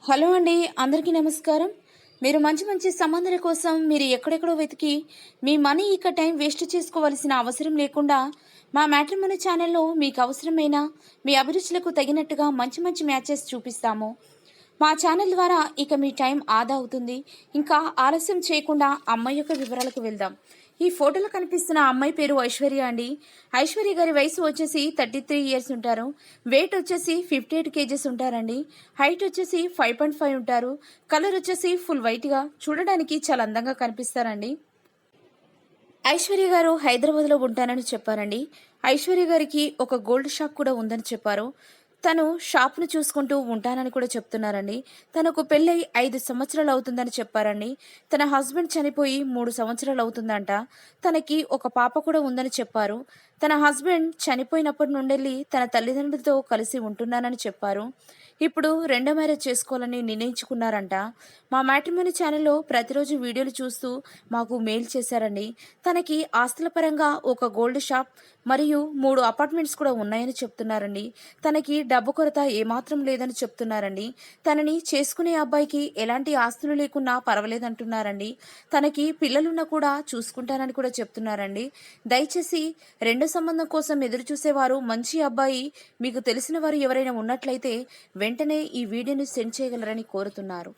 Hello అండి, అందరికీ నమస్కారం. మీరు మంచి మంచి సంబంధాల కోసం మీరు ఎక్కడెక్కడో వెతికి మీ మనీ ఇక టైం వేస్ట్ చేసుకోవాల్సిన అవసరం లేకుండా మా మ్యాట్రిమోనీ ఛానల్లో మీకు అవసరమైన మీ అభిరుచులకు తగినట్టుగా మంచి మంచి మ్యాచెస్ చూపిస్తాము. మా ఛానల్ ద్వారా ఇక మీ టైం ఆదా అవుతుంది. ఇంకా ఆలస్యం చేయకుండా అమ్మాయి యొక్క వివరాలకు వెళ్దాం. ఈ ఫోటోలో కనిపిస్తున్న అమ్మాయి పేరు ఐశ్వర్య అండి. ఐశ్వర్య గారి వయసు వచ్చేసి 33 ఇయర్స్ ఉంటారు. వెయిట్ వచ్చేసి 58 కేజెస్ ఉంటారండి. హైట్ వచ్చేసి 5.5 ఉంటారు. కలర్ వచ్చేసి ఫుల్ వైట్గా చూడడానికి చాలా అందంగా కనిపిస్తారండి. ఐశ్వర్య గారు హైదరాబాద్లో ఉంటానని చెప్పారండి. ఐశ్వర్య గారికి ఒక గోల్డ్ షాప్ కూడా ఉందని చెప్పారు. తను షాప్ను చూసుకుంటూ ఉంటానని కూడా చెప్తున్నారండి. తనకు పెళ్ళై 5 సంవత్సరాలు అవుతుందని చెప్పారండి. తన హస్బెండ్ చనిపోయి 3 సంవత్సరాలు అవుతుందంట. తనకి ఒక పాప కూడా ఉందని చెప్పారు. తన హస్బెండ్ చనిపోయినప్పటి నుండెళ్ళి తన తల్లిదండ్రులతో కలిసి ఉంటున్నానని చెప్పారు. ఇప్పుడు రెండో మ్యారేజ్ చేసుకోవాలని నిర్ణయించుకున్నారంట. మా మ్యాట్రిమోనీ ఛానల్లో ప్రతిరోజు వీడియోలు చూస్తూ మాకు మెయిల్ చేశారండి. తనకి ఆస్తుల పరంగా ఒక గోల్డ్ షాప్ మరియు 3 అపార్ట్మెంట్స్ కూడా ఉన్నాయని చెప్తున్నారండి. తనకి డబ్బు కొరత ఏమాత్రం లేదని చెప్తున్నారండి. తనని చేసుకునే అబ్బాయికి ఎలాంటి ఆస్తులు లేకున్నా పర్వాలేదంటున్నారండి. తనకి పిల్లలున్నా కూడా చూసుకుంటానని కూడా చెప్తున్నారండి. దయచేసి రెండో సంబంధం కోసం ఎదురు చూసేవారు మంచి అబ్బాయి మీకు తెలిసిన వారు ఎవరైనా ఉన్నట్లయితే వెంటనే ఈ వీడియోని సెండ్ చేయగలరని కోరుతున్నారు.